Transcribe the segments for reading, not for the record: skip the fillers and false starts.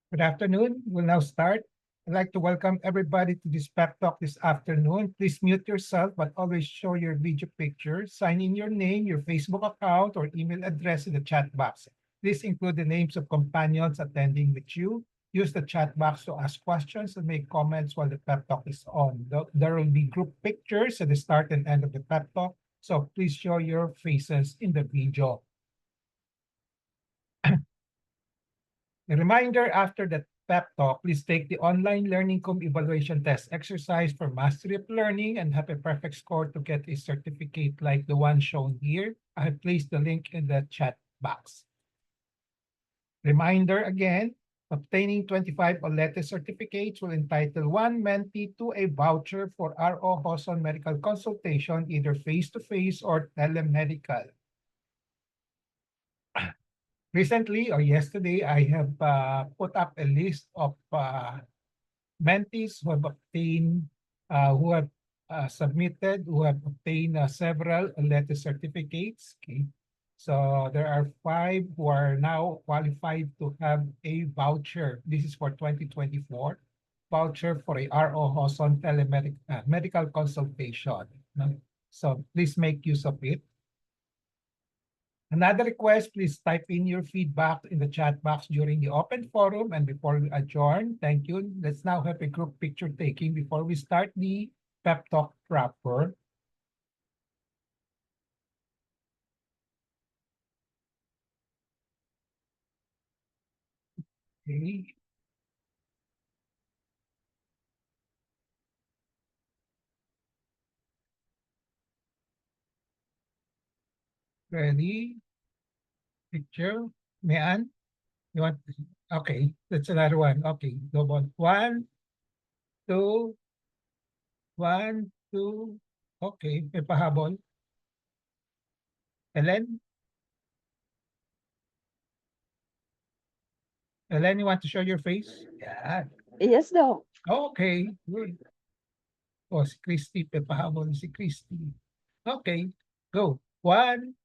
Good afternoon. We'll now start. I'd like to welcome everybody to this pep talk this afternoon. Please mute yourself, but always show your video picture. Sign in your name, your Facebook account, or email address in the chat box. Please include the names of companions attending with you. Use the chat box to ask questions and make comments while the pep talk is on. There will be group pictures at the start and end of the pep talk, so please show your faces in the video. A reminder, after the pep talk, please take the online learning com evaluation test exercise for mastery of learning and have a perfect score to get a certificate like the one shown here. I have placed the link in the chat box. Reminder again, obtaining 25 OLETE certificates will entitle one mentee to a voucher for RO Hoson medical consultation, either face-to-face or telemedical. Recently or yesterday, I have put up a list of mentees who have obtained, who have submitted, who have obtained several letter certificates. Okay. So there are 5 who are now qualified to have a voucher. This is for 2024 voucher for a RO Hoson medical consultation. So please make use of it. Another request, please type in your feedback in the chat box during the open forum and before we adjourn. Thank you. Let's now have a group picture taking before we start the pep talk proper. Okay. Ready? Picture. Mayan? You want? Okay, that's another one. Okay, go on. 1, 2, 1, 2. Okay, may pahabol. Ellen? Ellen, you want to show your face? Yeah. Yes, Doc. Okay, good. Oh, si Christy, may pahabol si Christy. Okay, go. 1,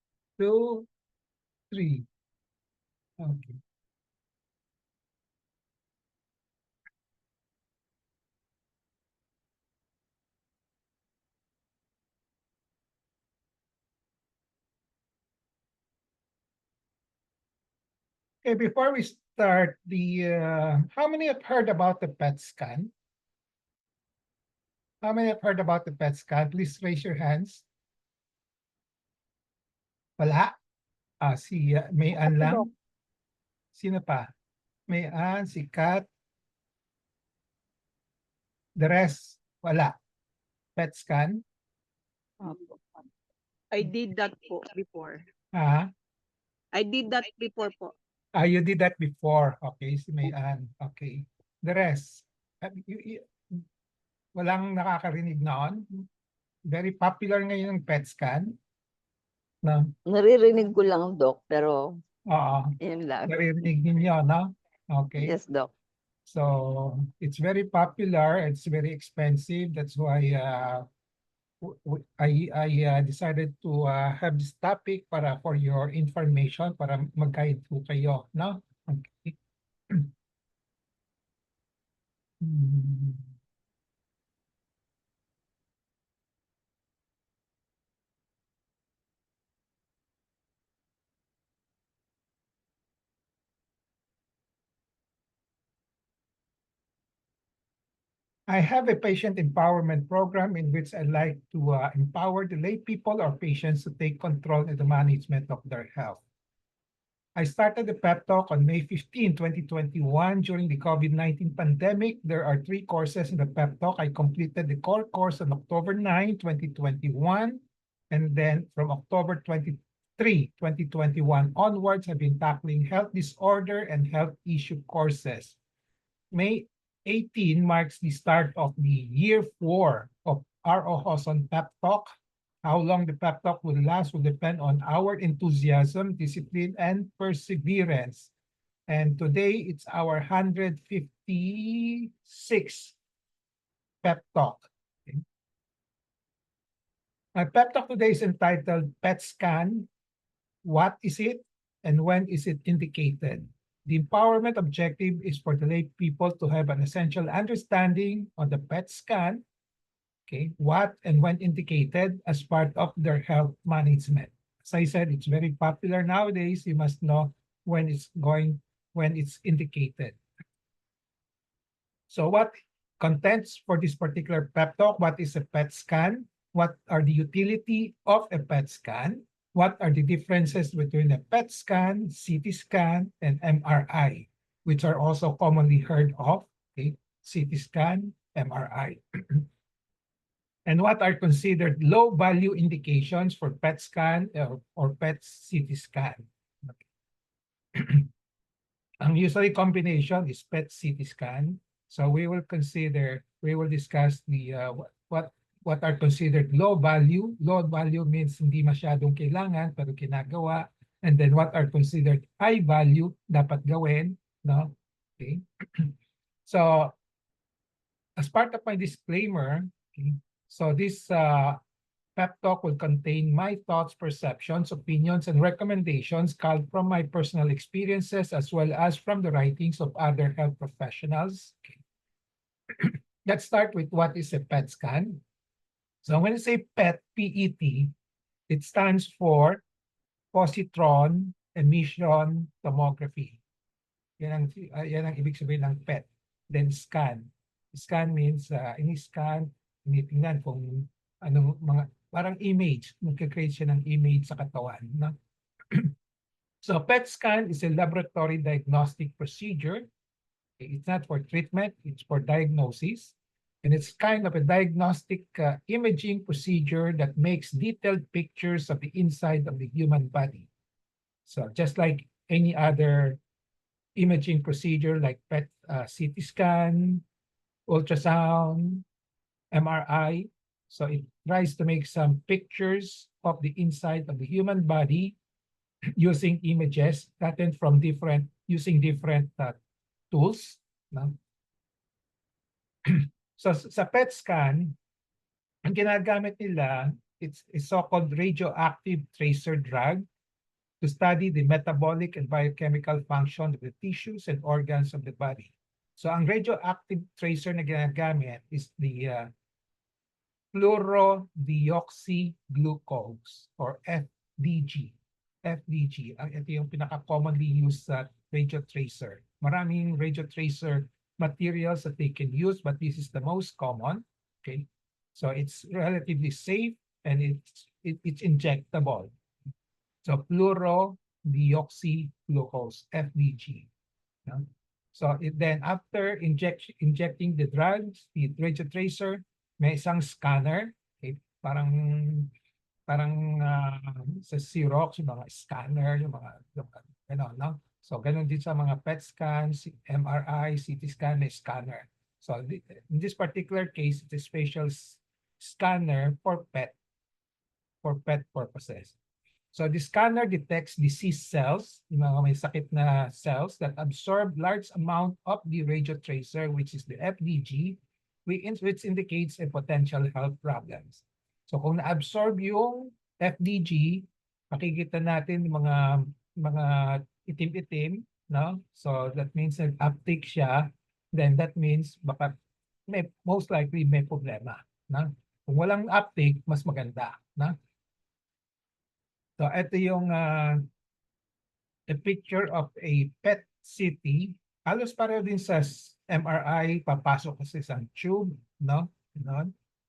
2, 3. Okay. Okay, before we start how many have heard about the PET scan? How many have heard about the PET scan? Please raise your hands. Wala? Si May Ann Opo, lang? Doc. Sino pa? May Ann, si Kat, the rest, wala. PET scan? Opo. I did that po before. Ah, I did that before po. you did that before. Okay, si May Ann. Okay. The rest, walang nakakarinig noon? Very popular ngayon ang PET scan. No? Naririnig ko lang, Doc, pero Oo. yun lang. Naririnig ninyo, no? Okay. Yes, Doc. So it's very popular. It's very expensive. That's why I decided to have this topic para for your information para mag-guide po kayo, no? Okay. Hmm. I have a patient empowerment program in which I like to empower the lay people or patients to take control in the management of their health. I started the pep talk on May 15, 2021 during the COVID-19 pandemic. There are 3 courses in the pep talk. I completed the core course on October 9, 2021. And then from October 23, 2021 onwards, I've been tackling health disorder and health issue courses. May 18 marks the start of the year 4 of RO Hoson Pep Talk. How long the pep talk will last will depend on our enthusiasm, discipline, and perseverance. And today, it's our 156 pep talk. Okay. My pep talk today is entitled PET Scan. What is it and when is it indicated? The empowerment objective is for the lay people to have an essential understanding on the PET scan, okay, what and when indicated as part of their health management. As I said, it's very popular nowadays. You must know when it's indicated. So what contents for this particular pep talk? What is a PET scan? What are the utility of a PET scan? What are the differences between a PET scan, CT scan, and MRI, which are also commonly heard of, okay? CT scan, MRI. And what are considered low-value indications for PET scan or PET CT scan? Okay. Ang usually combination is PET CT scan. So we will discuss the what are considered low value. Low value means hindi masyadong kailangan pero ginagawa. And then what are considered high value, dapat gawin, no? Okay. So as part of my disclaimer, okay, so this pep talk will contain my thoughts, perceptions, opinions, and recommendations culled from my personal experiences as well as from the writings of other health professionals. Okay. Let's start with what is a PET scan. So when I say PET, P-E-T, it stands for positron emission tomography. Yan ang ibig sabihin ng PET. Then scan. Scan means ini-scan, tinitingnan kung anong mga parang image, nagka-create siya ng image sa katawan. No? So PET scan is a laboratory diagnostic procedure. It's not for treatment, it's for diagnosis. And it's kind of a diagnostic imaging procedure that makes detailed pictures of the inside of the human body. So just like any other imaging procedure like PET, CT scan, ultrasound, MRI. So it tries to make some pictures of the inside of the human body using images gotten from using different tools. No? So sa PET scan, ang ginagamit nila, it's a so-called radioactive tracer drug to study the metabolic and biochemical function of the tissues and organs of the body. So ang radioactive tracer na ginagamit is the fluorodeoxyglucose or FDG. FDG, ito yung pinaka-commonly used radio tracer. Maraming radio tracer materials that they can use, but this is the most common. Okay, so it's relatively safe and it's injectable. So fluorodeoxyglucose, FDG. No? So then after injecting the drugs, the radio tracer, may isang scanner, okay, parang sa Xerox, yung mga scanner, yung mga ano, no? So ganun din sa mga PET scans, MRI, CT scan, may scanner. So in this particular case, it's a special scanner for PET purposes. So the scanner detects disease cells, yung mga may sakit na cells that absorb large amount of the radio tracer, which is the FDG, which indicates a potential health problems. So kung na-absorb yung FDG, makikita natin yung mga itim-itim, no? So that means nag-uptake siya, then that means baka most likely may problema, no? Kung walang uptake, mas maganda, no? So ito yung a picture of a PET CT. Halos pareho din sa MRI, papasok kasi sa tube, no?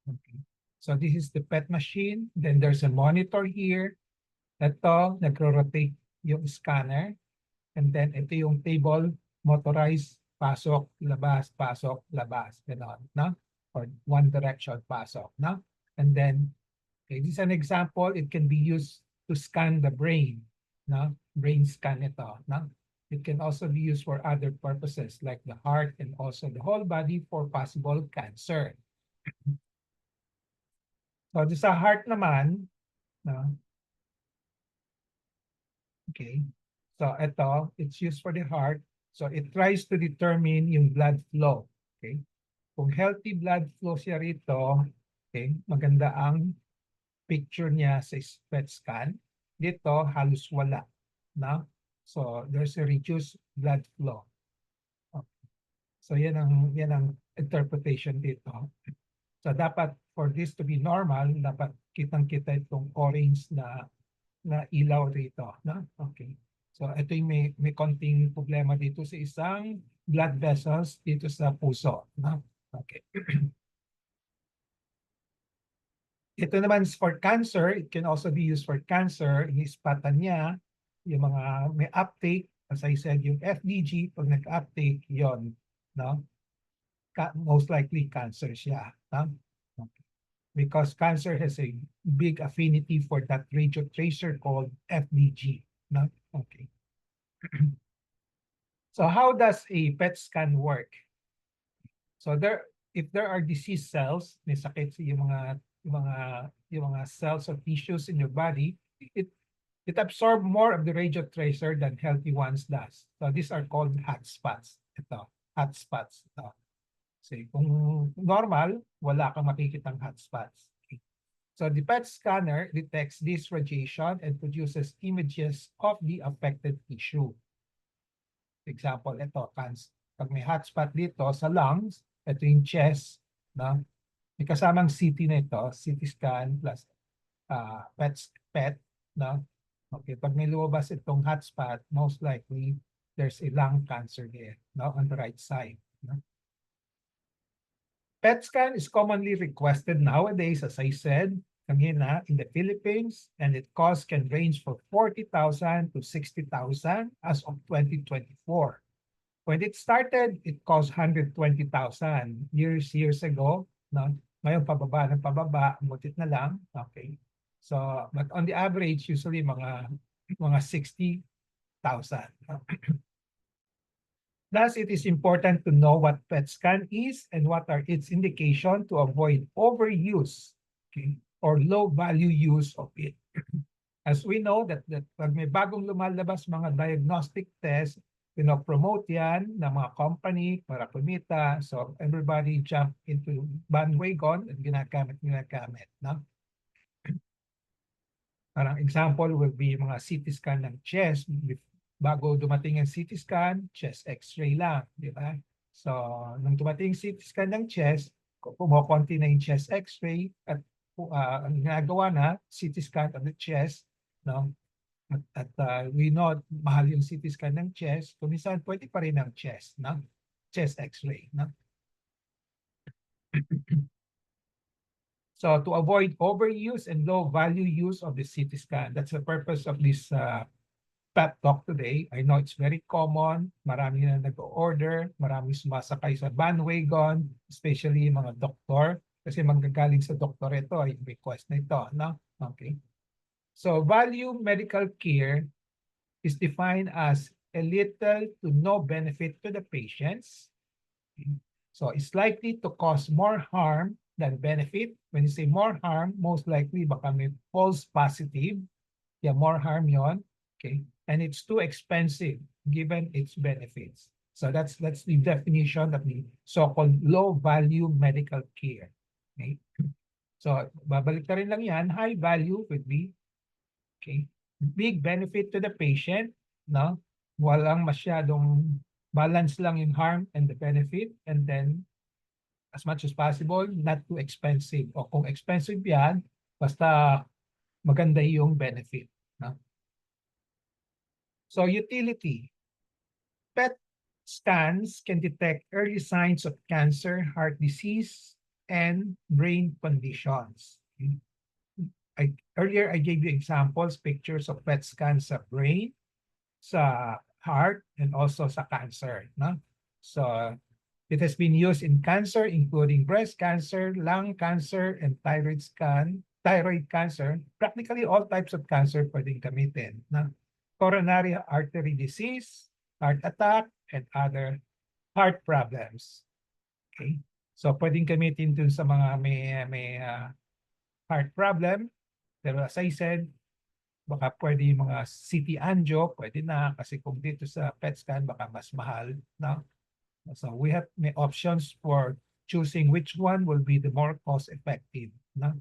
Okay. So this is the PET machine. Then there's a monitor here. Ito, nagro-rotate yung scanner. And then ito yung table, motorized, pasok, labas, gano'n, no? Or one direction, pasok, no? And then, okay, this is an example. It can be used to scan the brain, no? Brain scan ito, no? It can also be used for other purposes like the heart and also the whole body for possible cancer. So sa heart naman, no? Okay. So ito, it's used for the heart. So it tries to determine yung blood flow. Okay. Kung healthy blood flow siya rito, okay, maganda ang picture niya sa PET scan. Dito, halos wala. No? So there's a reduced blood flow. Okay. So yan ang interpretation dito. So dapat for this to be normal, dapat kitang-kita itong orange na ilaw dito, no? Okay. So ito yung may konting problema dito sa isang blood vessels dito sa puso, no? Okay. Ito naman is for cancer. It can also be used for cancer. Inispatan niya yung mga may uptake. As I said, yung FDG, pag nag-uptake, yon, no? Most likely cancer siya. No? Okay. Because cancer has a big affinity for that radio tracer called FDG. No? Okay. So how does a PET scan work? So if there are disease cells, may sakit yung mga cells or tissues in your body, it absorbs more of the radio tracer than healthy ones does. So these are called hotspots. Ito, hotspots. Ito. So kung normal, wala kang makikitang hotspots. Okay. So the PET scanner detects this radiation and produces images of the affected tissue. Example, ito, pag may hotspot dito sa lungs, ito yung chest, no? May kasamang CT na ito, CT scan plus PET, no? Okay, pag may lumabas itong hotspot, most likely there's a lung cancer there, no? On the right side, no? PET scan is commonly requested nowadays, as I said, kanina, in the Philippines, and its cost can range from 40,000 to 60,000 as of 2024. When it started, it cost 120,000 years ago. No? Ngayon, pababa ng pababa, mutit na lang. Okay. So, but on the average, usually mga 60,000. Thus, it is important to know what PET scan is and what are its indications to avoid overuse, okay, or low value use of it. As we know that pag may bagong lumalabas mga diagnostic test, promote yan ng mga company para kumita. So everybody jump into bandwagon at ginagamit. No? Parang example will be mga CT scan ng chest. Bago dumating ang CT scan, chest x-ray lang. Di ba? So nung dumating CT scan ng chest, kumokonti na yung chest x-ray at ang ginagawa na CT scan of the chest. No? At we know mahal yung CT scan ng chest. Kung minsan pwede pa rin ang chest, no? Chest x-ray. No? So to avoid overuse and low value use of the CT scan, that's the purpose of this pep talk today. I know it's very common. Marami na nag-order, marami sumasakay sa bandwagon, especially yung mga doktor. Kasi manggagaling sa doktor ito ay request na ito. No? Okay. So value medical care is defined as a little to no benefit to the patients. So it's likely to cause more harm than benefit. When you say more harm, most likely baka may false positive. Yeah, more harm yon. Okay. And it's too expensive given its benefits. So that's the definition of the so-called low value medical care. Okay. So babalik na rin lang yan. High value would be, okay, big benefit to the patient, no? Walang masyadong balance lang yung harm and the benefit, and then as much as possible, not too expensive. O kung expensive yan, basta maganda yung benefit. No? So utility. PET scans can detect early signs of cancer, heart disease, and brain conditions. Earlier, I gave you examples, pictures of PET scans sa brain, sa heart, and also sa cancer. No? So it has been used in cancer, including breast cancer, lung cancer, and thyroid cancer. Practically all types of cancer pwedeng gamitin. No? Coronary artery disease, heart attack, and other heart problems. Okay? So pwedeng gamitin dun sa mga may heart problem. Pero as I said, baka pwede yung mga CT angio, pwede na. Kasi kung dito sa PET scan, baka mas mahal. No? So we have may options for choosing which one will be the more cost-effective. No?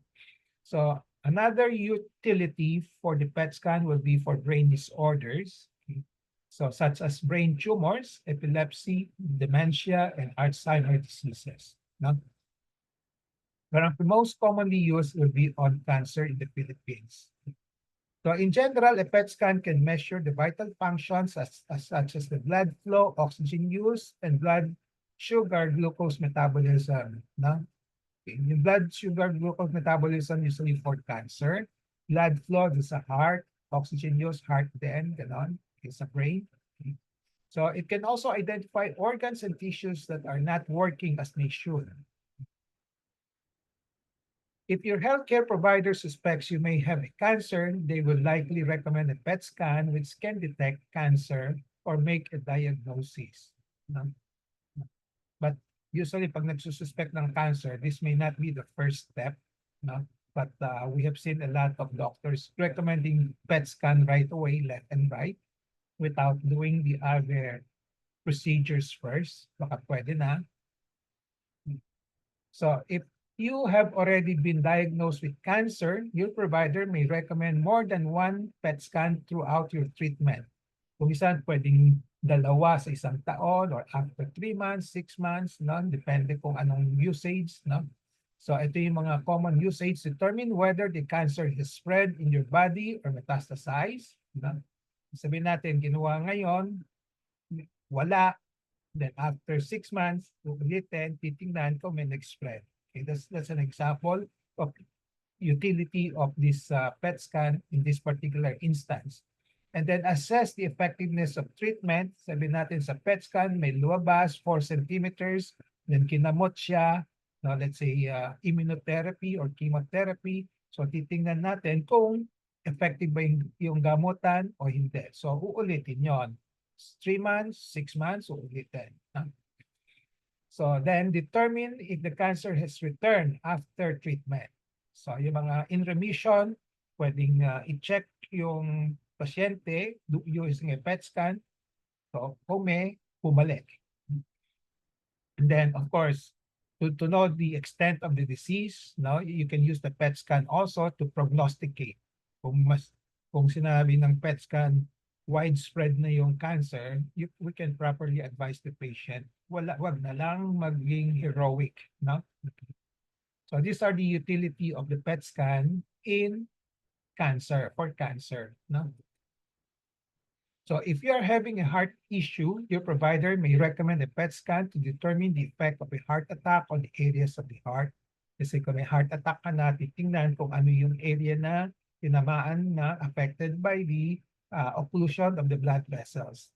So another utility for the PET scan will be for brain disorders. Okay? So such as brain tumors, epilepsy, dementia, and Alzheimer's diseases. No? One of the most commonly used will be on cancer in the Philippines. So in general, a PET scan can measure the vital functions such as the blood flow, oxygen use, and blood sugar glucose metabolism. No? Yung blood sugar glucose metabolism usually for cancer. Blood flow is sa heart, oxygen use, heart then, ganon, is sa brain. So it can also identify organs and tissues that are not working as they should. If your healthcare provider suspects you may have a cancer, they will likely recommend a PET scan which can detect cancer or make a diagnosis. No? But usually pag nagsususpect ng cancer, this may not be the first step. No? But we have seen a lot of doctors recommending PET scan right away, left and right, without doing the other procedures first. Baka pwede na. So if you have already been diagnosed with cancer, your provider may recommend more than one PET scan throughout your treatment. Kung minsan, pwedeng dalawa sa isang taon or after 3 months, 6 months, no? Depende kung anong usage. No? So ito yung mga common usage. Determine whether the cancer has spread in your body or metastasized. No? Sabihin natin, ginawa ngayon, wala. Then after 6 months, ulitin, titingnan kung may nag-spread. Okay, that's an example of utility of this PET scan in this particular instance. And then assess the effectiveness of treatment. Sabi natin sa PET scan, may lumabas 4 centimeters, then kinamot siya, no, let's say immunotherapy or chemotherapy. So titingnan natin kung effective ba yung gamutan o hindi. So uulitin yon. 3 months, 6 months, uulitin. So then determine if the cancer has returned after treatment. So yung mga in remission, pwedeng i-check yung pasyente using a PET scan. So kung may, bumalik. And then of course, to know the extent of the disease, no, you can use the PET scan also to prognosticate. Kung sinabi ng PET scan, widespread na yung cancer, we can properly advise the patient. Wag na lang maging heroic, no? So these are the utility of the PET scan in cancer, for cancer, no? So if you are having a heart issue, your provider may recommend a PET scan to determine the effect of a heart attack on the areas of the heart. Kasi kung may heart attack ka na, titingnan kung ano yung area na tinamaan na affected by the occlusion of the blood vessels.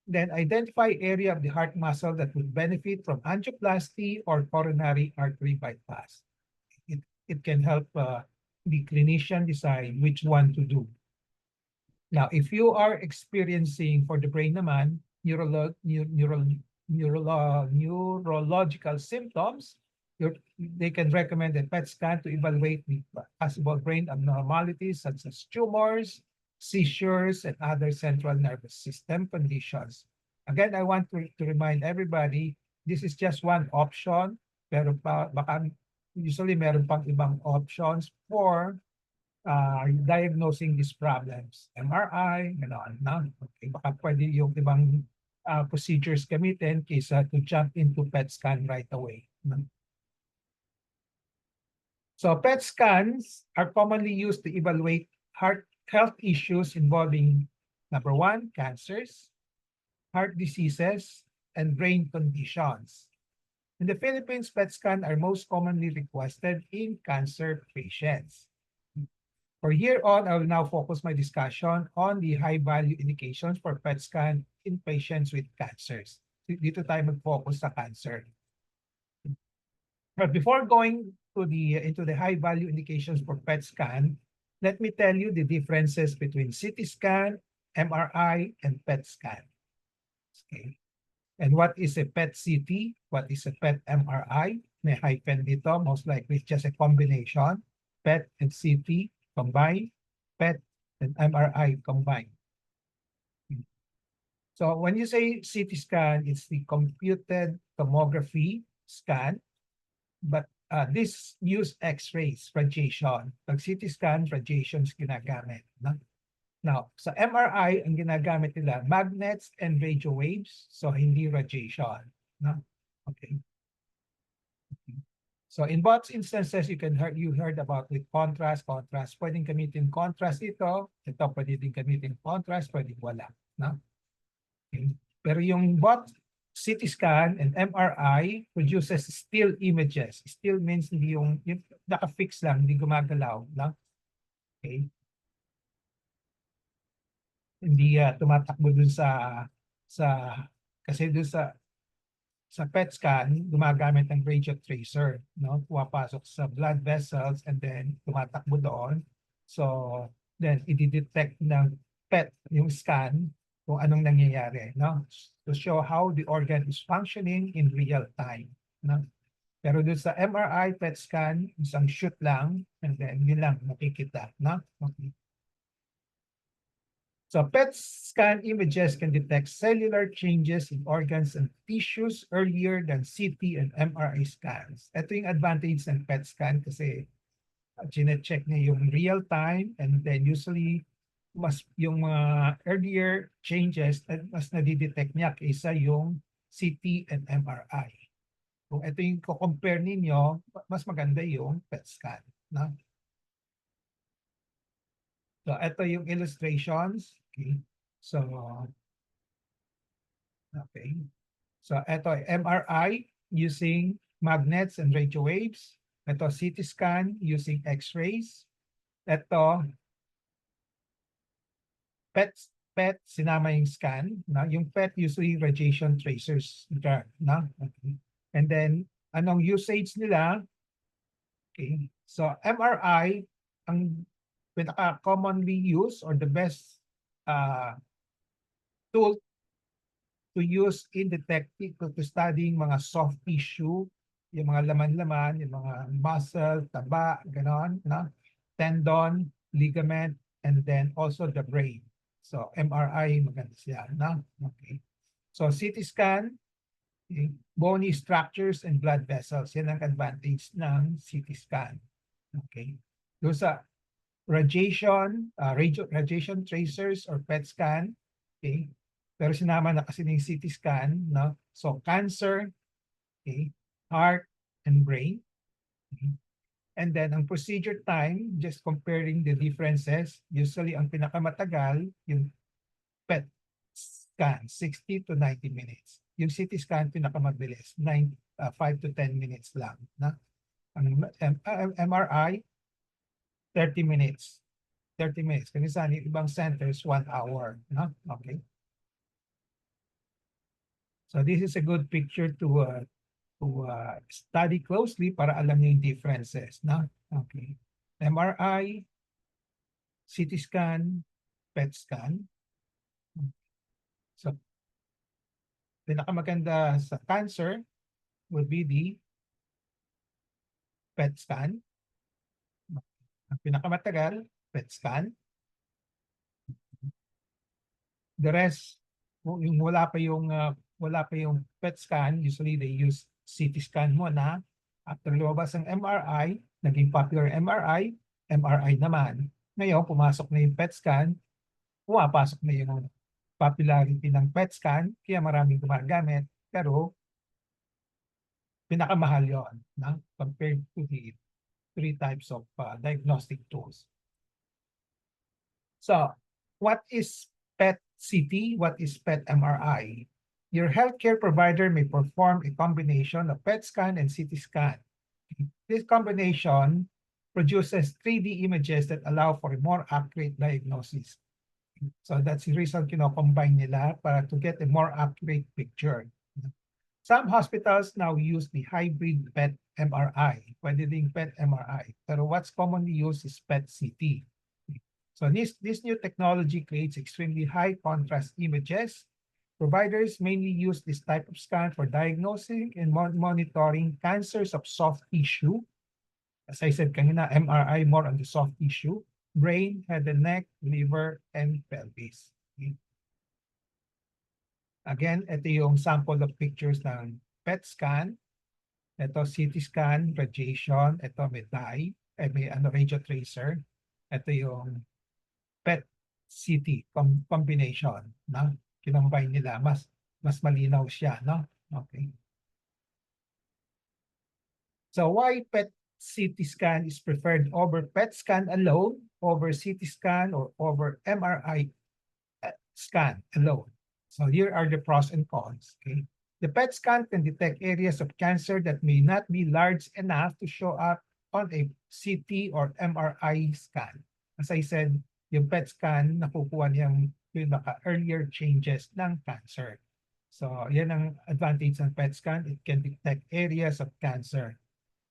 Then identify area of the heart muscle that would benefit from angioplasty or coronary artery bypass. It can help the clinician decide which one to do. Now, if you are experiencing for the brain naman, neurological symptoms, they can recommend a PET scan to evaluate the possible brain abnormalities such as tumors, seizures, and other central nervous system conditions. Again, I want to remind everybody, this is just one option, pero baka usually meron pang ibang options for diagnosing these problems. MRI, gano'n, no? Okay, baka pwede yung ibang procedures gamitin kaysa to jump into PET scan right away. No? So PET scans are commonly used to evaluate health issues involving, number 1, cancers, heart diseases, and brain conditions. In the Philippines, PET scans are most commonly requested in cancer patients. For here on, I will now focus my discussion on the high-value indications for PET scan in patients with cancers. Dito tayo mag-focus sa cancer. But before going to into the high-value indications for PET scan, let me tell you the differences between CT scan, MRI, and PET scan. Okay. And what is a PET CT? What is a PET MRI? May hyphen dito, most likely it's just a combination. PET and CT combined, PET and MRI combined. So when you say CT scan, it's the computed tomography scan, but this use X-rays, radiation. Pag CT scan, radiations ginagamit. No? Now, sa MRI, ang ginagamit nila, magnets and radio waves. So, hindi radiation. No? Okay. So, in both instances, you heard about with contrast. Pwedeng gamitin contrast ito. Ito, pwede din gamitin contrast. Pwedeng wala. No? Okay. Pero yung both CT scan and MRI produces still images. Still means hindi yung naka-fix lang, hindi gumagalaw. No? Okay. Hindi tumatakbo dun sa kasi dun sa PET scan gumagamit ng radio tracer, no? Pumapasok sa blood vessels and then tumatakbo doon. So then i-detect ng PET yung scan kung anong nangyayari, no? To show how the organ is functioning in real time, no? Pero dun sa MRI PET scan, isang shoot lang and then yun lang makikita, no? Okay. So PET scan images can detect cellular changes in organs and tissues earlier than CT and MRI scans. Ito yung advantage ng PET scan kasi gine-check niya yung real time and then usually mas yung mga earlier changes mas nadidetect niya kaysa yung CT and MRI. Kung ito yung compare ninyo, mas maganda yung PET scan. No? So ito yung illustrations. Okay. So okay. So ito ay MRI using magnets and radio waves. Ito CT scan using X-rays. Ito PET sinama yung scan. No? Yung PET usually radiation tracers drug. No? Okay. And then anong usage nila? Okay. So MRI ang pinaka commonly used or the best tool to use in detecting, to studying mga soft tissue, yung mga laman-laman, yung mga muscle, taba, ganon, no? Tendon, ligament, and then also the brain. So MRI, maganda siya, no? Okay. So CT scan, okay, bony structures and blood vessels. Yan ang advantage ng CT scan. Okay. Doon sa radiation, radiation tracers or PET scan, okay, pero sinama na kasi ng CT scan, no? So cancer, okay, heart and brain. Okay. And then ang procedure time, just comparing the differences, usually ang pinakamatagal, yung PET scan, 60 to 90 minutes. Yung CT scan, pinakamabilis, 5 to 10 minutes lang. Na? Ang MRI, 30 minutes. 30 minutes. Kanisan, yung ibang centers, 1 hour. No? Okay. So this is a good picture to study closely para alam niyo yung differences. No? Okay. MRI, CT scan, PET scan. So pinakamaganda sa cancer would be the PET scan. Ang pinakamatagal, PET scan. The rest, yung wala pa yung PET scan, usually they use CT scan muna. After lumabas ang MRI, naging popular MRI naman. Ngayon, pumasok na yung PET scan, pumapasok na yung popularity ng PET scan, kaya maraming gumagamit, pero pinakamahal yon, no? Compared to the three types of diagnostic tools. So, what is PET CT? What is PET MRI? Your healthcare provider may perform a combination of PET scan and CT scan. This combination produces 3D images that allow for a more accurate diagnosis. So that's the reason combine nila para to get a more accurate picture. Some hospitals now use the hybrid PET MRI, pwede ding PET MRI. Pero what's commonly used is PET CT. So this new technology creates extremely high contrast images. Providers mainly use this type of scan for diagnosing and monitoring cancers of soft tissue. As I said kanina, MRI more on the soft tissue, brain, head and neck, liver, and pelvis. Okay. Again, ito yung sample of pictures ng PET scan. Ito CT scan, radiation. Ito may dye, may radio tracer. Ito yung PET CT combination, no? Kinombine nila, mas malinaw siya, no? Okay. So why PET CT scan is preferred over PET scan alone, over CT scan, or over MRI scan alone? So here are the pros and cons. Okay. The PET scan can detect areas of cancer that may not be large enough to show up on a CT or MRI scan. As I said, yung PET scan, nakukuha niyang yung earlier changes ng cancer. So yan ang advantage ng PET scan. It can detect areas of cancer.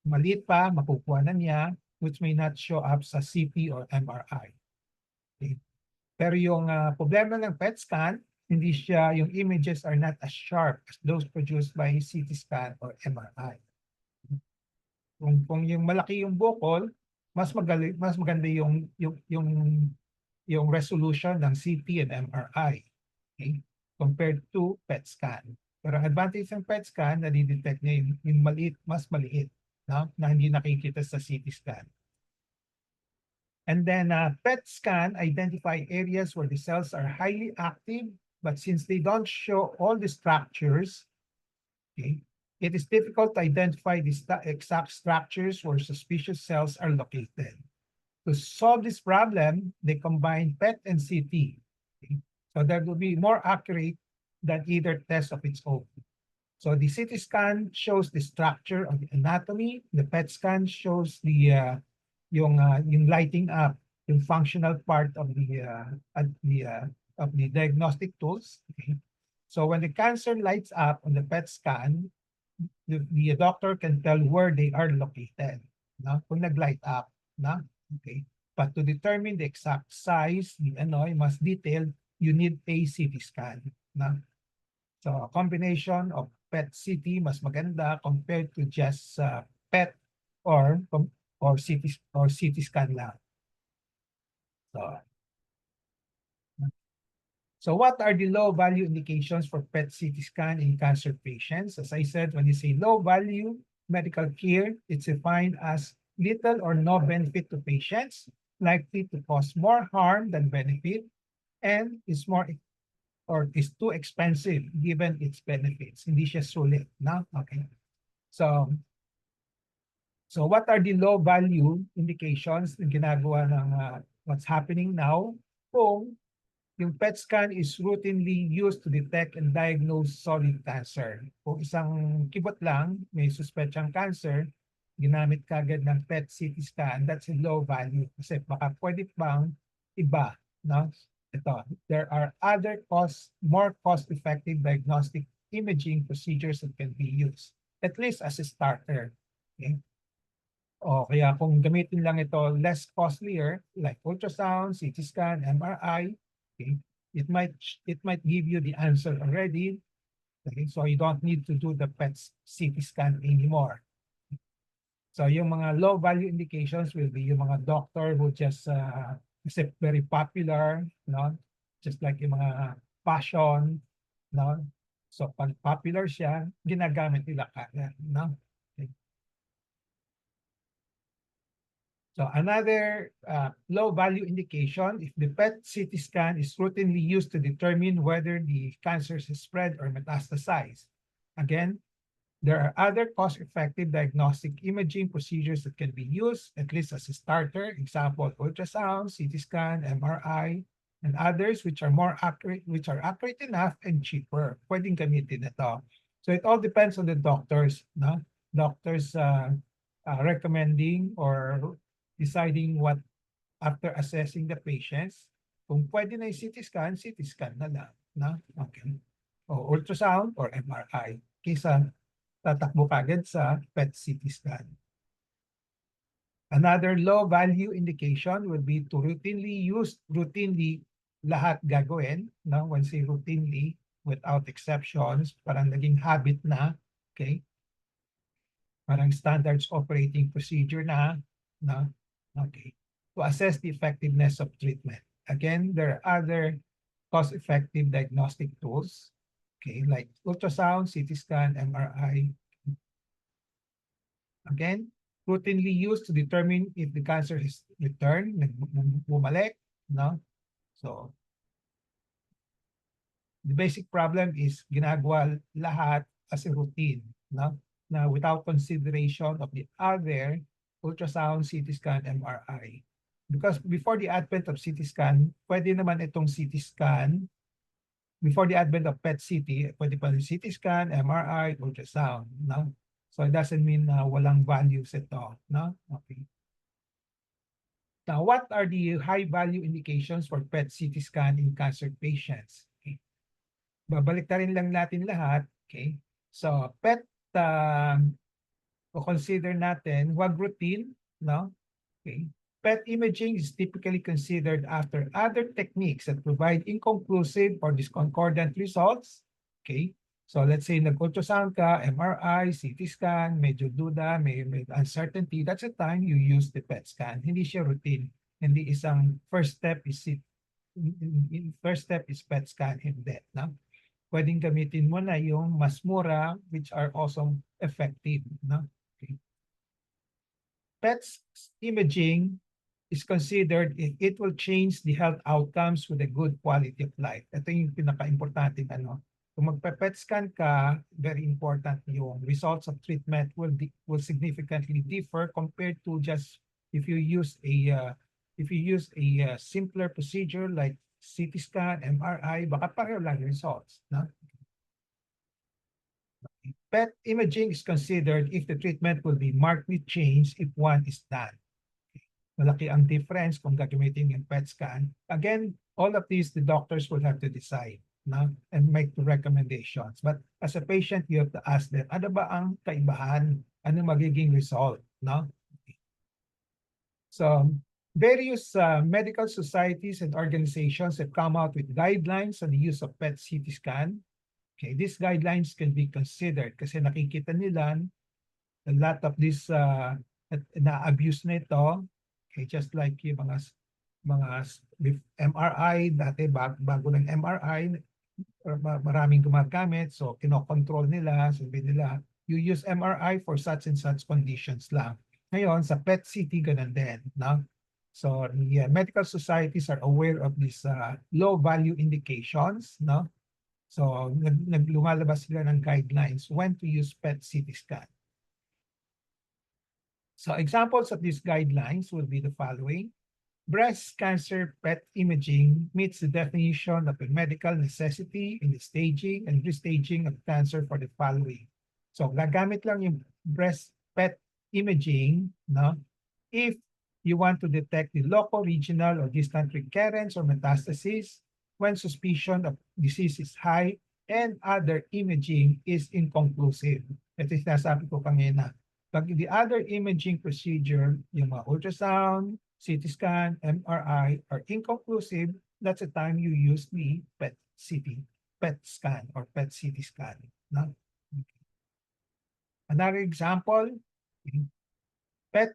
Maliit pa, makukuha na niya, which may not show up sa CT or MRI. Okay. Pero yung problema ng PET scan, hindi siya, yung images are not as sharp as those produced by CT scan or MRI. Kung yung malaki yung bukol, mas maganda yung resolution ng CT and MRI, okay, compared to PET scan. Pero ang advantage ng PET scan, nadidetect niya yung maliit, mas maliit, no? Na hindi nakikita sa CT scan. And then PET scan identify areas where the cells are highly active, but since they don't show all the structures, okay, it is difficult to identify the exact structures where suspicious cells are located. To solve this problem, they combine PET and CT. Okay? So that will be more accurate than either test of its own. So the CT scan shows the structure of the anatomy. The PET scan shows the yung lighting up, yung functional part of the diagnostic tools. Okay? So when the cancer lights up on the PET scan, the doctor can tell where they are located. No? Kung nag-light up, no? Okay. But to determine the exact size, the mas detailed, you need a CT scan. No? So a combination of PET CT mas maganda compared to just PET or CT scan lang. So what are the low value indications for PET CT scan in cancer patients? As I said, when you say low value medical care, it's defined as little or no benefit to patients, likely to cause more harm than benefit, and is too expensive given its benefits. Hindi siya sulit, no? Okay. So what are the low value indications na ginagawa ng what's happening now? Kung yung PET scan is routinely used to detect and diagnose solid cancer. Kung isang kibot lang, may suspetsang cancer, ginamit kagad ng PET CT scan, that's a low value. Kasi baka pwede pang iba, no? Ito, there are other more cost-effective diagnostic imaging procedures that can be used, at least as a starter. Okay? O kaya kung gamitin lang ito less costlier, like ultrasound, CT scan, MRI, okay, it might give you the answer already. Okay, so you don't need to do the PET CT scan anymore. So yung mga low value indications will be yung mga doctor who just is very popular, no? Just like yung mga passion, no? So pag popular siya, ginagamit nila kagad, no? Okay. So another low value indication, if the PET CT scan is routinely used to determine whether the cancer is spread or metastasized. Again, there are other cost-effective diagnostic imaging procedures that can be used, at least as a starter. Example, ultrasound, CT scan, MRI, and others which are accurate enough and cheaper. Pwedeng gamitin ito. So it all depends on the doctors, no? Doctors recommending or deciding what after assessing the patients. Kung pwede na yung CT scan na lang, no? Okay. O ultrasound or MRI. Kaysa tatakbo kagad sa PET CT scan. Another low value indication would be to routinely lahat gagawin, no? When say routinely, without exceptions, parang naging habit na, okay? Parang standards operating procedure na, no? Okay. To assess the effectiveness of treatment. Again, there are other cost-effective diagnostic tools, okay, like ultrasound, CT scan, MRI. Again, routinely used to determine if the cancer is returned, bumalik, no? So, the basic problem is ginagawa lahat as a routine, no? Na without consideration of the other ultrasound, CT scan, MRI. Because before the advent of CT scan, pwede naman itong CT scan, before the advent of PET-CT, pwede pa rin CT scan, MRI, ultrasound, no? So it doesn't mean na walang values ito, no? Okay. Now, what are the high-value indications for PET-CT scan in cancer patients? Okay. Babalik na rin lang natin lahat. Okay. So, PET, consider natin, wag routine, no? Okay. PET imaging is typically considered after other techniques that provide inconclusive or discordant results. Okay. So let's say nag-ultrasound ka, MRI, CT scan, medyo duda, may uncertainty. That's the time you use the PET scan. Hindi siya routine. Hindi isang first step is PET scan, hindi. No? Pwedeng gamitin mo na yung mas mura, which are also effective. No? Okay. PET imaging is considered if it will change the health outcomes with a good quality of life. Ito yung pinaka-importante ano. Kung magpa-PET scan ka, very important yung results of treatment will significantly differ compared to just if you use a simpler procedure like CT scan, MRI, baka pareho lang yung results. No? PET imaging is considered if the treatment will be markedly changed if one is done. Malaki ang difference kung gagamitin yung PET scan. Again, all of these, the doctors will have to decide, no? And make the recommendations. But as a patient, you have to ask them, ano ba ang kaibahan? Ano magiging result? No? So, various medical societies and organizations have come out with guidelines on the use of PET-CT scan. Okay, these guidelines can be considered kasi nakikita nila a lot of this na-abuse na ito. Okay, just like yung mga MRI, dati bago ng MRI, maraming gumagamit, so kinokontrol nila, sabi nila, you use MRI for such and such conditions lang. Ngayon, sa PET-CT, ganun din. No? So, the medical societies are aware of these low-value indications. No? So, lumalabas sila ng guidelines when to use PET-CT scan. So examples of these guidelines will be the following. Breast cancer PET imaging meets the definition of a medical necessity in the staging and restaging of cancer for the following. So gagamit lang yung breast PET imaging, no? If you want to detect the local, regional, or distant recurrence or metastasis, when suspicion of disease is high, and other imaging is inconclusive. Ito yung sinasabi ko kanina. Pag the other imaging procedure, yung mga ultrasound, CT scan, MRI are inconclusive, that's the time you use the PET scan or PET-CT scan. No? Okay. Another example, PET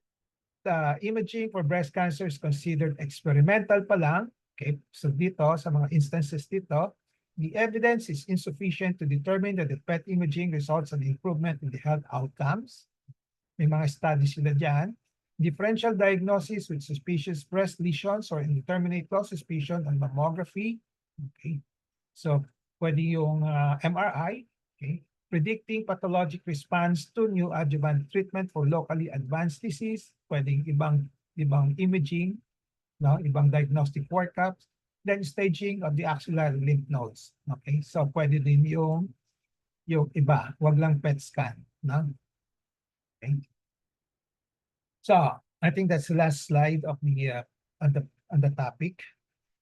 imaging for breast cancer is considered experimental pa lang. Okay, so dito, sa mga instances dito, the evidence is insufficient to determine that the PET imaging results in improvement in the health outcomes. May mga studies sila dyan. Differential diagnosis with suspicious breast lesions or indeterminate low suspicion on mammography. Okay. So, pwede yung MRI. Okay. Predicting pathologic response to new adjuvant treatment for locally advanced disease. Pwedeng ibang imaging, no? Ibang diagnostic workups. Then staging of the axillary lymph nodes. Okay. So, pwede din yung iba. Wag lang PET scan. No? Okay. So I think that's the last slide of the on the topic.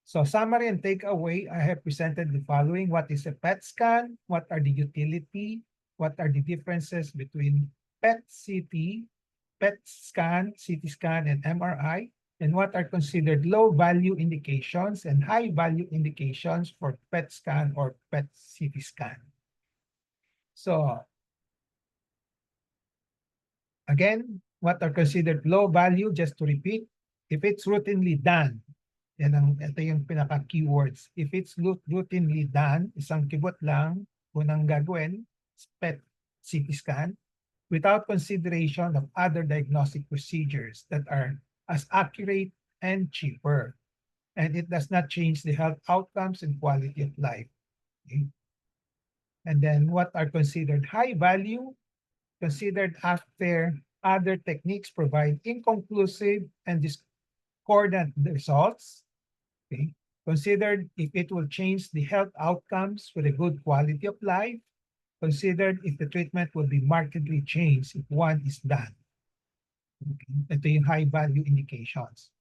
So summary and takeaway, I have presented the following. What is a PET scan? What are the utility? What are the differences between PET-CT, PET scan, CT scan, and MRI? And what are considered low-value indications and high-value indications for PET scan or PET-CT scan? So again, what are considered low value, just to repeat, if it's routinely done, ito yung pinaka-keywords. If it's routinely done, isang kibot lang, unang gagawin, PET CT scan, without consideration of other diagnostic procedures that are as accurate and cheaper. and it does not change the health outcomes and quality of life. Okay? And then what are considered high value? Considered after other techniques provide inconclusive and discordant results. Okay? Considered if it will change the health outcomes with a good quality of life. Considered if the treatment will be markedly changed if one is done. Okay? Ito yung high value indications.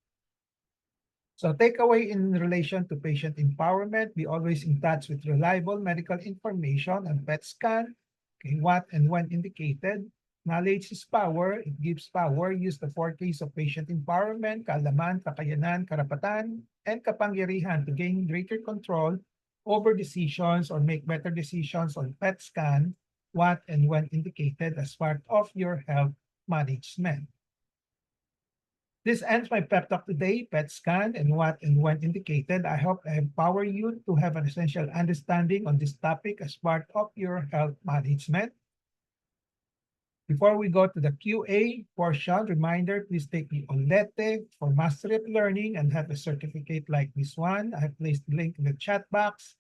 So takeaway in relation to patient empowerment, be always in touch with reliable medical information and PET scan, okay, what and when indicated. Knowledge is power, it gives power. Use the 4Ks of patient empowerment, kaalaman, kakayanan, karapatan, and kapangyarihan to gain greater control over decisions or make better decisions on PET scan, what and when indicated as part of your health management. This ends my pep talk today, PET scan and what and when indicated. I hope I empower you to have an essential understanding on this topic as part of your health management. Before we go to the QA portion, reminder, please take the OLETE for Mastery of Learning and have a certificate like this one. I have placed the link in the chat box.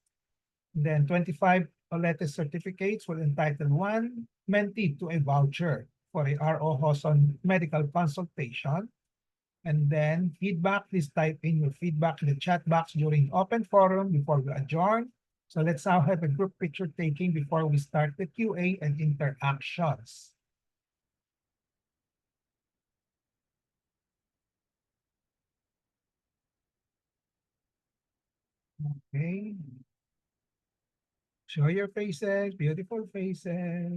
Then 25 OLETE certificates will entitle one mentee to a voucher for a RO host on medical consultation. And then feedback, please type in your feedback in the chat box during open forum before we adjourn. So let's now have a group picture taking before we start the QA and interactions. Okay. Show your faces, beautiful faces.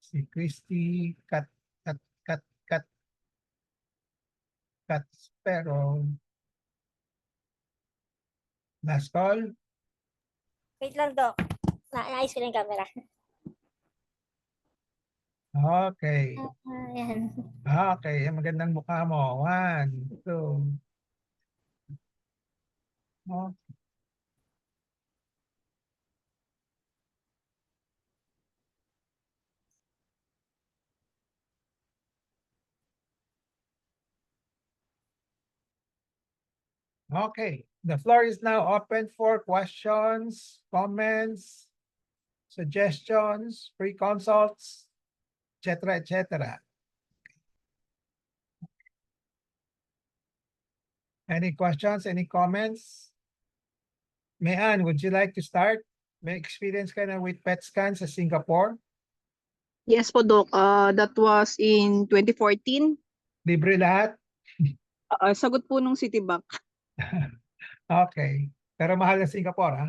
Si Christy, Kat, Sparrow. Last call. Wait lang, Doc. Naayos ko lang yung camera. Okay. Ayan. Okay, magandang mukha mo. 1, 2. Oh. Okay, the floor is now open for questions, comments, suggestions, free consults, etc., etc. Any questions, any comments? Mayan, would you like to start? May experience ka na with PET scan sa Singapore? Yes po, Doc. That was in 2014. Libre lahat? Sagot po nung Citibank. Okay. Pero mahal na Singapore, ha?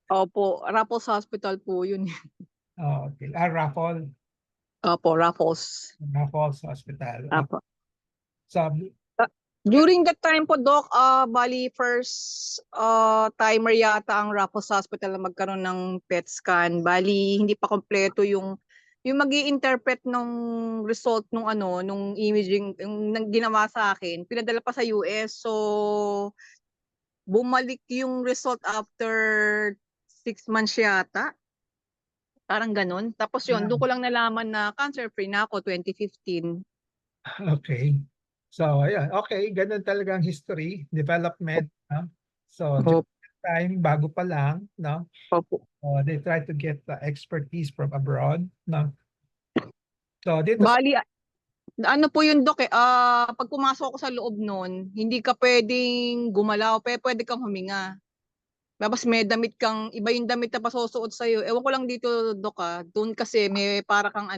Opo, Raffles Hospital po yun. Okay. Raffles. Opo, Raffles. Raffles Hospital. Apo. So, During that time po, Doc, bali first timer yata ang Raffles Hospital na magkaroon ng PET scan. Bali, hindi pa kompleto yung magi-interpret nung result nung nung imaging yung ginawa sa akin. Pinadala pa sa US. So, bumalik yung result after 6 months yata. Parang ganun. Tapos yun, doon ko lang nalaman na cancer-free na ako 2015. okay. So, ayan. Okay, ganun talagang history, development. No? So, during that time, bago pa lang, no? Opo. They try to get the expertise from abroad, no? So, dito Bali, ano po yun, Dok, pag pumasok ako sa loob nun, hindi ka pwedeng gumalaw, pwede kang huminga. Tapos may damit kang, iba yung damit na pasusuot sa'yo. Ewan ko lang dito, Dok, doon kasi may para kang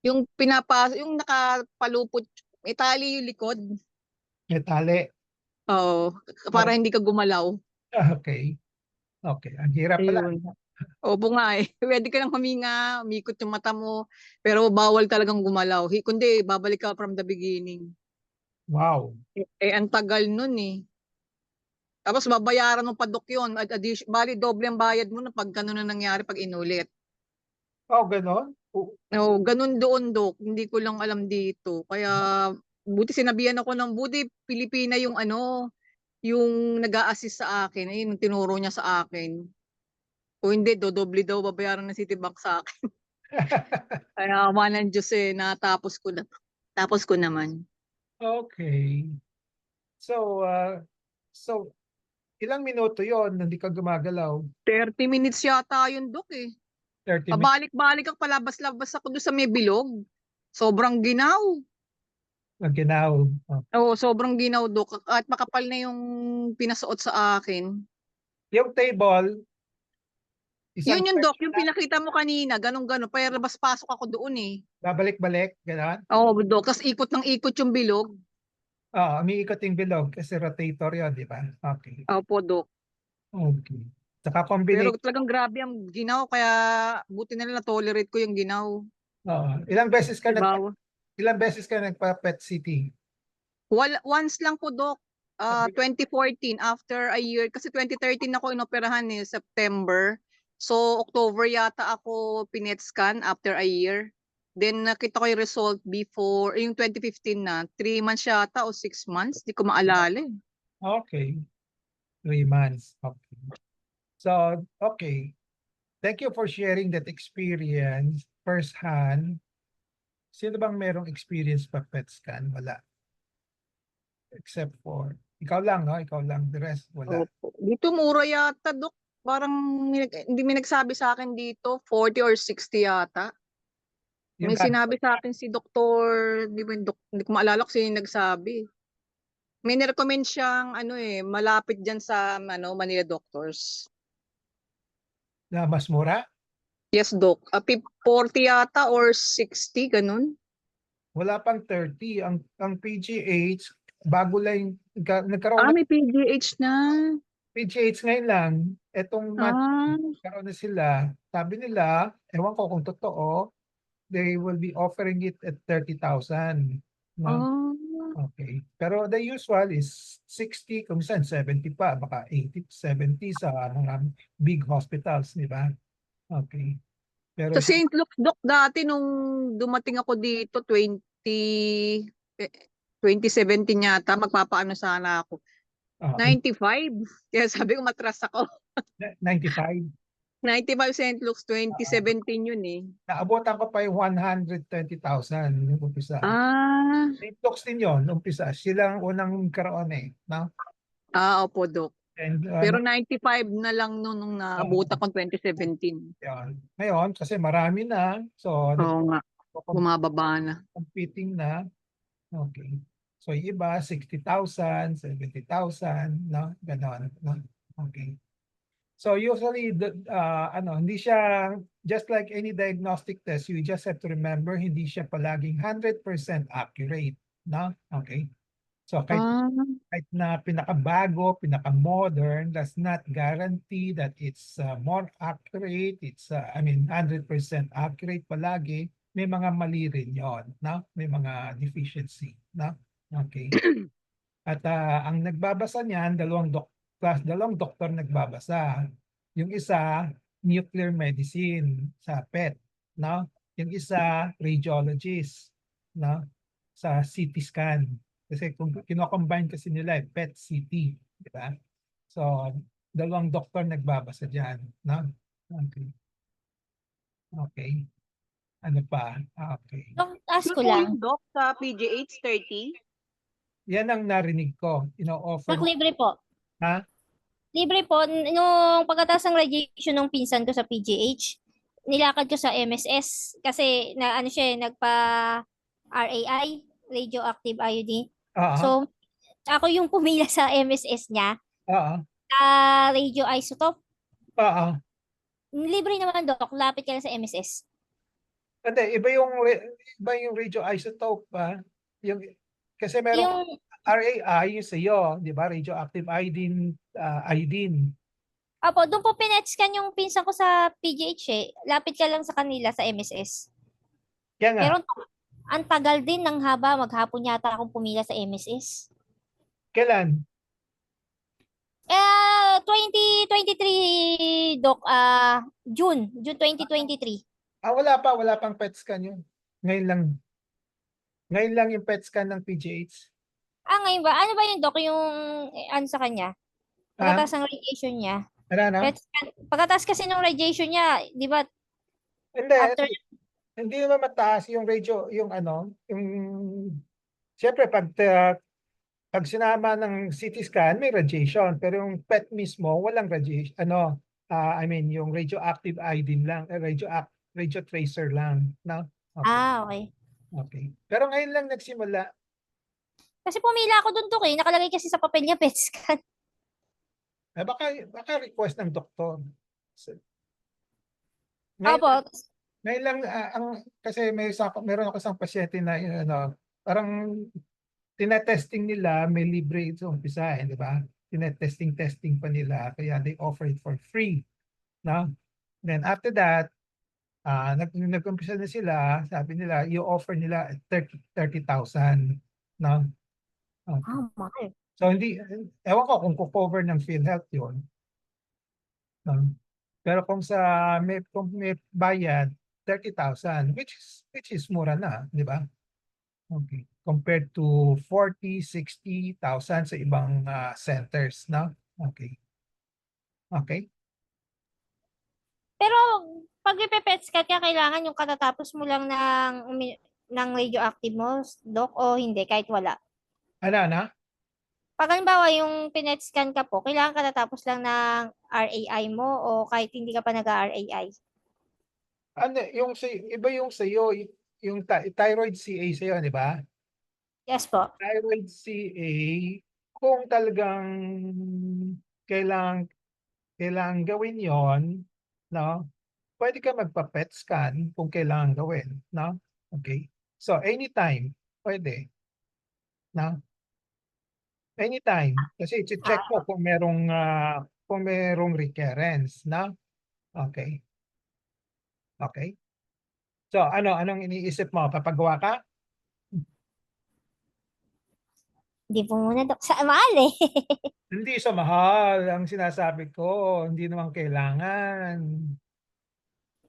yung nakapalupot, may tali yung likod. may tali. Oo, para hindi ka gumalaw. Okay. Okay. Ang hirap pala. Ayun. Opo nga eh. Pwede ka lang huminga, umikot yung mata mo, pero bawal talagang gumalaw. Kundi, babalik ka from the beginning. Wow. Ang tagal nun eh. Tapos babayaran mo pa, Dok, yun. Bali, doble ang bayad mo na pag gano'n na nangyari pag inulit. Oh, ganon? No, ganun doon, Dok. Hindi ko lang alam dito. Kaya, buti sinabihan ako ng buti Pilipina yung yung nag-a-assist sa akin. Ayun, tinuro niya sa akin. Kung hindi, dodoble daw babayaran ng Citibank sa akin. Kaya awa ng Diyos natapos ko na. Tapos ko naman. Okay. So ilang minuto yon hindi ka gumagalaw? 30 minutes yata yun, Dok eh. 30 minutes Pabalik-balik ako, palabas-labas ako doon sa may bilog. Sobrang ginaw. na ginaw. Oh. Oo, sobrang ginaw, Dok. At makapal na yung pinasuot sa akin. Yung table, isang Yun yung, Dok, yung person na pinakita mo kanina, ganun-ganun. Pero labas-pasok ako doon eh. babalik-balik, gano'n? Oo, Dok. Tapos ikot ng ikot yung bilog. Oo, umiikot yung bilog kasi rotator yun, di ba? Okay. Opo, Dok. Okay. Saka Pero combination. talagang grabe ang ginaw, kaya buti na lang na-tolerate ko yung ginaw. Oo. Diba? Ilang beses ka nagpa-PET CT? Once lang po, Dok. 2014, after a year. Kasi 2013 ako inoperahan eh, September. So, October yata ako pinet scan after a year. Then, nakita ko yung result before, yung 2015 na, 3 months yata o 6 months. Di ko maalala eh. Okay. 3 months. Okay. So, okay. Thank you for sharing that experience firsthand. Sino bang merong experience pa PET scan? Wala. Except for, ikaw lang, no? Ikaw lang. The rest, wala. Opo. Dito mura yata, Dok. Parang hindi may nagsabi sa akin dito, 40 or 60 yata. Yung May sinabi sa akin si Doktor, hindi ko maalala kung sino yung nagsabi. May nirecommend siyang ano eh, malapit diyan sa Manila Doctors. na mas mura? Yes, Doc. 40 yata or 60, ganun. Wala pang 30. Ang PGH, bago lang, nagkaroon ng May PGH na. PGH ngayon lang. Etong month, Ah, nagkaroon na sila. Sabi nila, ewan ko kung totoo, they will be offering it at 30,000. No? ah. Okay. Pero the usual is 60, kung saan 70 pa, baka 80, 70 sa mga big hospitals, di ba? Okay. Pero Sa St. Luke's, Doc, dati nung dumating ako dito, 2017 yata, magpapaano sana ako. 95. Kaya sabi ko matras ako. 95. 95 St. Luke's, 2017 yun eh. Naabotan ko pa yung 120,000 yung umpisa. Ah, St. Luke's din yun, umpisa. Sila ang unang karoon eh. No? opo, Doc. And, Pero 95 na lang nung naabutan ko 2017. yun. Ngayon, kasi marami na. So, Oo nga, bumababa na. competing na. Okay. So, yung iba, 60,000, 70,000, no? Ganon, no? Okay. So, usually, hindi siya, just like any diagnostic test, you just have to remember, hindi siya palaging 100% accurate, no? Okay. So, kahit na pinakabago, pinaka-modern, does not guarantee that it's more accurate. It's, 100% accurate palagi. May mga mali rin yun, no? May mga deficiency, no? Okay. At ang nagbabasa niyan, dalawang doktor nagbabasa. Yung isa, nuclear medicine sa PET, no? Yung isa, radiologist, no? Sa CT scan. Kasi kung kino-combine kasi nila PET CT, di ba? So, dalawang doktor nagbabasa diyan, no? Okay. Okay. Ano pa? Okay. Dok, ask Yun ko po lang. yung, Doc, sa PGH 30. Yan ang narinig ko. Ino-offer. Dok, libre po. Ha? Libre po. Nung pagkatapos ng radiation ng pinsan ko sa PGH, nilakad ko sa MSS kasi na ano siya, nagpa-RAI, radioactive iodine. Oo. So, ako yung pumila sa MSS niya, Oo. radioisotope. Oo. Libre naman, Dok. Lapit ka lang sa MSS. Hindi, iba yung radioisotope pa. Kasi meron Yung, RAI yung sa'yo, di ba? Radioactive iodine. apo, doon po pinetscan yung pinsan ko sa PGH eh. Lapit ka lang sa kanila sa MSS. Kaya nga, Pero ang tagal din ng haba. Maghapon yata akong pumila sa MSS. kailan? 2023, Doc. June 2023. Wala pang PET scan yun. Ngayon lang yung PET scan ng PGH. Ngayon ba? Ano ba yun, Doc? Yung ano sa kanya? Pagkatapos ng radiation niya. Ano? PET scan. Pagkatapos kasi ng radiation niya, di ba? Hindi, After, hindi naman mataas yung siyempre pag pag sinama ng CT scan, may radiation. Pero yung PET mismo, walang radiation. I mean, yung radioactive iodine lang, radio tracer lang. No? Okay. Okay. Okay. Pero ngayon lang nagsimula. Kasi pumila ako dun, Dok, eh. Nakalagay kasi sa papel niya, PET scan. Baka request ng doktor. Ngayon, Opo. ngayon lang, kasi meron ako isang pasyente na, parang tinetesting nila, may libre ito umpisa, di ba? Tinetesting pa nila, kaya they offer it for free. No? Then after that, nag-umpisa na sila, sabi nila, you offer nila 30,000. No? Okay. Mahal. So hindi, ewan ko kung cover ng PhilHealth yun. No? Pero kung may bayad, 30,000, which is mura na, di ba? Okay. Compared to 40, 60,000 sa ibang centers, no? Okay. Okay. Pero pag ipe-PET scan ka, kailangan yung katatapos mo lang ng radioactive mo, Dok, o hindi, kahit wala. Ano? Pag halimbawa yung pinet scan ka po, kailangan katatapos lang ng RAI mo o kahit hindi ka pa nag-RAI. Iba yung sa'yo, yung thyroid CA sa'yo, di ba? Yes po. Thyroid CA, kung talagang kailangan gawin yon, no? Pwede ka magpa-PET scan kung kailangan gawin, no? Okay. So anytime, pwede, no? Anytime. Kasi i-check mo kung merong recurrence, no? Okay. Okay. So anong iniisip mo? Papagawa ka? Hindi po muna, Dok. Sa mahal eh. Hindi sa mahal. Ang sinasabi ko, hindi naman kailangan.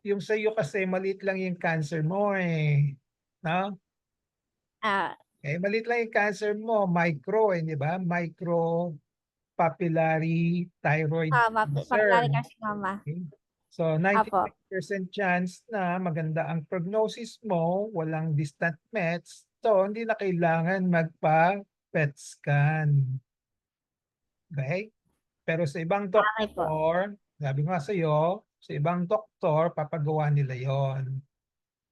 Yung sa iyo kasi maliit lang yung cancer mo eh. No? Ah, Maliit lang yung cancer mo, micro di ba? Micro papillary thyroid cancer. papilari carcinoma. Okay? So Apo. 95% chance na maganda ang prognosis mo, walang distant mets. So hindi na kailangan magpa-PET scan. Okay? Pero sa ibang Okay po. doktor, sabi ko nga sa iyo, sa ibang doktor, papagawa nila yon.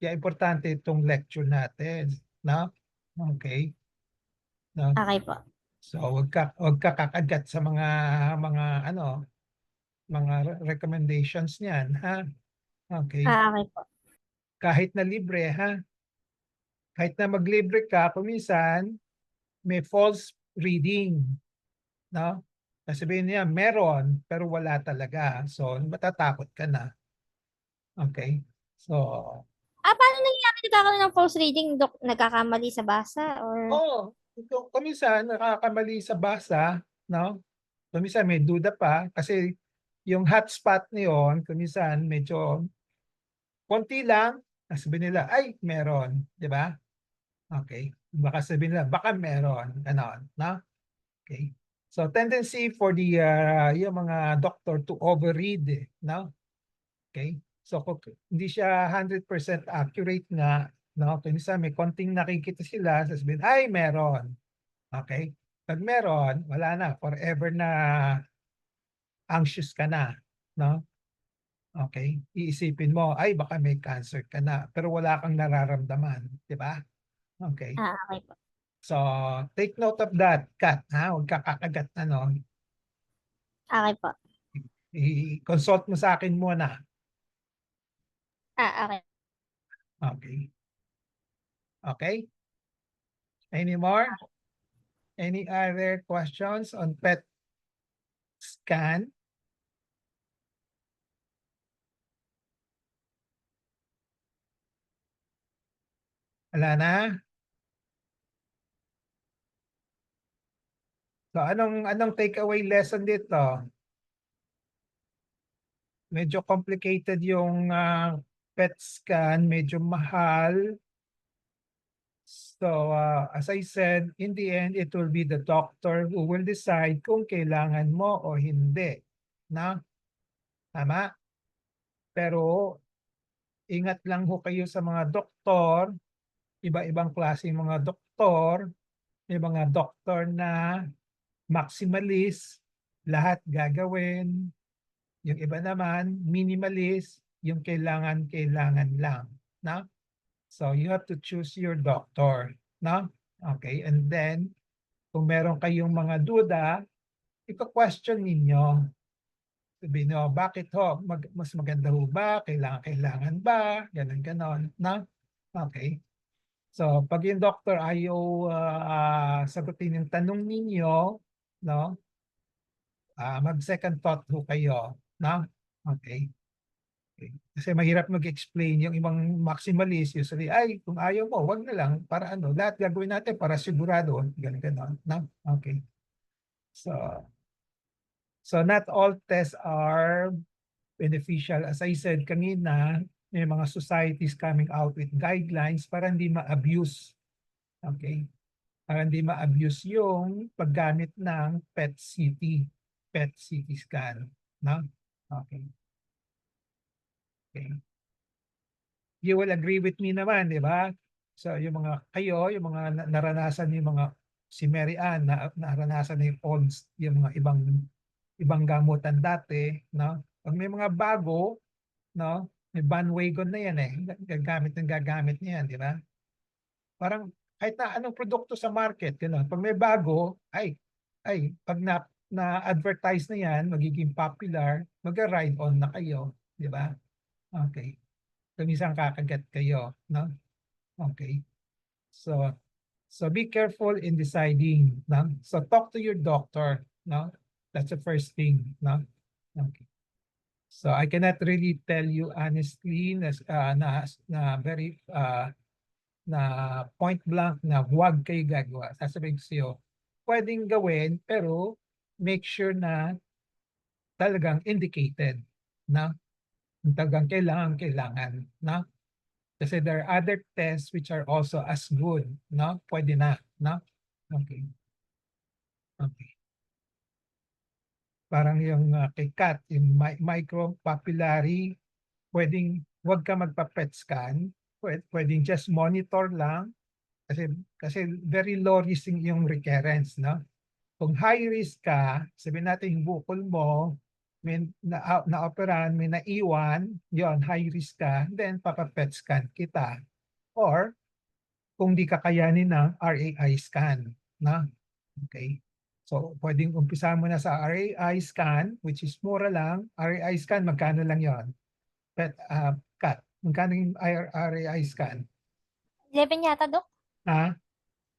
Kaya importante itong lecture natin. No? Okay? No? Okay po. So wag ka kakagat sa mga recommendations niyan, ha? Okay. Okay po. Kahit na libre, ha? Kahit na maglibre ka, kuminsan may false reading, no? Sabihin niya meron pero wala talaga. So matatakot ka na. Okay? So, Paano nangyayari nagkakaroon ng false reading, Dok? Nagkakamali sa basa or... kuminsan nakakamali sa basa, no? Kuminsan may duda pa kasi yung hotspot niyon, kuminsan medyo konti lang, sabihin nila, ay, meron, di ba? Okay. Baka sabihin nila, baka meron, ganon, no? Okay. So tendency for yung mga doctor to overread, no? Okay? So kung hindi siya 100% accurate nga, no? Minsan may konting nakikita sila, sasabihin, ay, meron. Okay? Pag meron, wala na. Forever na anxious ka na, no? Okay? Iisipin mo, ay, baka may cancer ka na, pero wala kang nararamdaman, di ba? Okay. okay po. So, take note of that, Kat, ha? Huwag ka kakagat, Okay po. I-consult mo sa akin muna. Okay. Okay. Okay? Any more? Any other questions on PET scan? Wala na? So anong takeaway lesson dito? Medyo complicated yung PET scan, medyo mahal. So as I said, in the end, it will be the doctor who will decide kung kailangan mo o hindi. Na? Tama? Pero ingat lang ho kayo sa mga doktor, iba-ibang klase mga doktor. May mga doktor na maximalist, lahat gagawin. Yung iba naman, minimalist, yung kailangan lang. No? So you have to choose your doctor. No? Okay, and then, kung meron kayong mga duda, iko-question ninyo. Sabihin nyo, bakit ho? Mas maganda ho ba? Kailangan ba? Ganon. No? Okay. So, pag yung doctor ayaw sagutin yung tanong ninyo, no? Mag-second thought ho kayo, no? Okay. Okay. Kasi mahirap mag-explain yung ibang maximalist. Usually, ay, kung ayaw mo, wag na lang. Para ano, lahat gagawin natin para sigurado. Ganon. No? Okay. So not all tests are beneficial. As I said kanina, may mga societies coming out with guidelines para hindi ma-abuse. Okay? Para hindi ma-abuse yung paggamit ng PET CT scan. No? Okay. Okay. You will agree with me naman, di ba? So yung mga kayo, yung mga naranasan yung mga si Mary Ann na naranasan na yung odds, yung mga ibang gamutan dati, no? Pag may mga bago, no? May bandwagon na yan eh. Gagamit niya yan, di ba? Parang kahit na anong produkto sa market, gano'n. Pag may bago, pag na-advertise na yan, magiging popular, mag-ride on na kayo, di ba? Okay. So, minsan kakagat kayo, no? Okay. So be careful in deciding, no? So talk to your doctor, no? That's the first thing, no? Okay. So I cannot really tell you honestly na very na point blank na huwag kayo gagawa. Sasabihin ko sa iyo, pwedeng gawin pero make sure na talagang indicated, na talagang kailangan, na kasi there are other tests which are also as good, no? Pwede na, no? Okay. Okay. Parang yung kay Kat, yung micropapillary, pwedeng wag ka magpa-PET scan, pwedeng just monitor lang kasi very low risk yung recurrence, no? Kung high risk ka, sabihin natin yung bukol mo, may na-operahan, may naiwan, yon high risk ka, then papa-PET scan kita. Or kung di kakayanin ng RAI scan, no? Okay. So, pwedeng umpisa mo na sa RAI scan, which is mura lang. RAI scan, magkano lang yon? Kat, magkano yung RAI scan? 11 yata, Dok. Ha?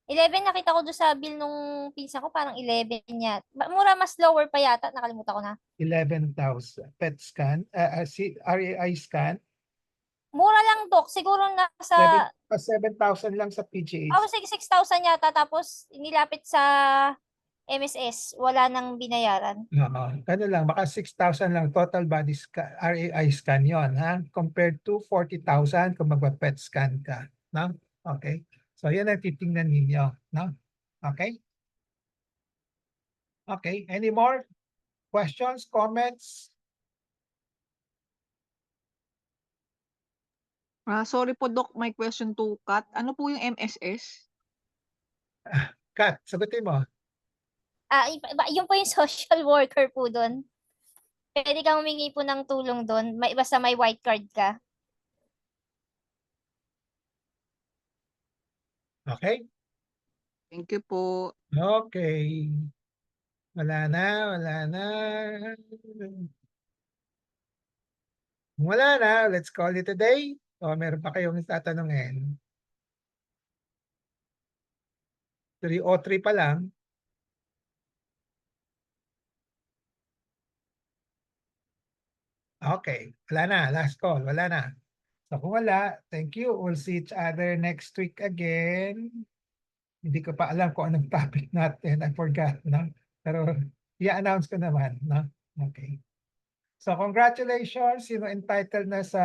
11 nakita ko doon sa bill nung pinsan ko, parang 11 yata. Mura, mas lower pa yata. Nakalimutan ko na. 11,000. PET scan, RAI scan, Mura lang, Dok. Siguro nasa 7,000 lang sa PGH. ako 6,000 yata, tapos nilapit sa MSS, wala nang binayaran. Oo, ano lang, baka 6,000 lang total body RAI scan yon, ha? Compared to 40,000 kung magpa-PET scan ka. No? Okay? So, yan ang titingnan ninyo. No? Okay? Okay, any more questions, comments? Sorry po, Doc, may question to Kat. Ano po yung MSS? Kat, sagutin mo. Yun po yung social worker po doon. Pwede kang humingi po ng tulong doon. Basta may white card ka. Okay? Thank you po. Okay. Wala na. Wala na, let's call it a day. O, meron pa kayong tatanungin? 3:03 pa lang. Okay, wala na, last call, wala na. So kung wala, thank you. We'll see each other next week again. Hindi ko pa alam kung anong topic natin. I forgot, no? Pero i-announce ko naman, no? Okay. So congratulations, sino entitled na sa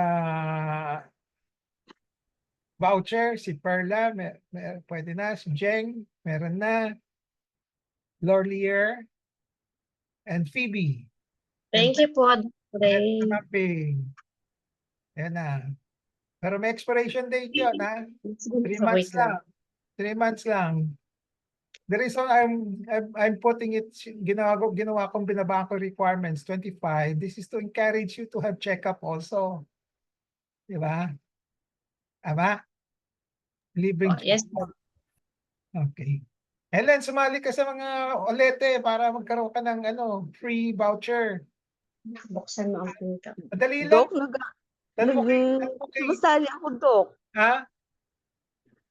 voucher? Si Perla, pwede na. Si Jeng, meron na. Lorlier, and Phoebe. Thank you po, Ray. Camping. Yan na. Pero may expiration date yun, ha? 3 months lang. 3 months lang. The reason I'm putting it, ginawa kong binaba ko requirements 25. This is to encourage you to have checkup also. Di ba? Tama? Libreng Oh, yes checkup. po. Okay. Helen, sumali ka sa mga olete para magkaroon ka ng free voucher. Buksan mo ang pinto. Madali lang. Dok, sumasali ako, Dok. Ha?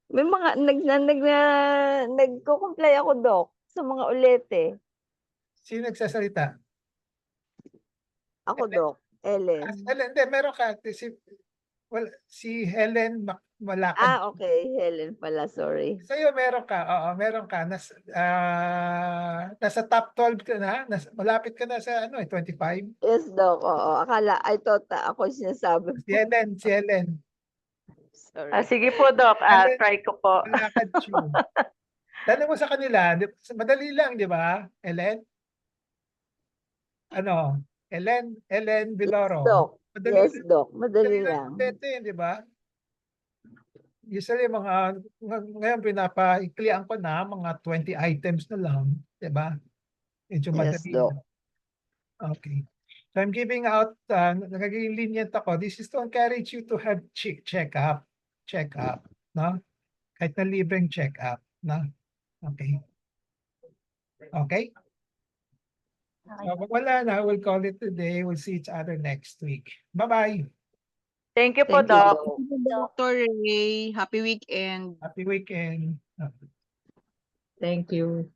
May mga nagko-comply ako, Dok, sa mga ulete. Sino nagsasalita? Ako, Dok. Ellen. Helen, hindi, meron ka. Si Helen Malakad. Okay. Helen pala, sorry. Sa'yo meron ka. Oo, meron ka. Nasa top 12 ka na. Malapit ka na sa 25. Yes, Dok. Oo. I thought ako yung sinasabi mo. Si Helen. Sorry. Sige po, Doc. Helen, Try ko po. Malakad siya. Tanong mo sa kanila, madali lang, di ba? Helen? Helen Viloro. Dok. Madali Yes, lang. Dok. Madali lang. Di ba? Usually, ngayon pinapaiklian ko na mga 20 items na lang. Di ba? Medyo Yes, madali Doc. lang. Okay. So I'm giving out, nagiging lenient ako. This is to encourage you to have check-up. Check-up. No? Kahit na libreng check-up. No? Okay. Okay? So, wala na. We'll call it today. We'll see each other next week. Bye-bye. Thank you po, Thank you, Doc. Dok. Dr. Ray. Happy weekend. Happy weekend. Thank you.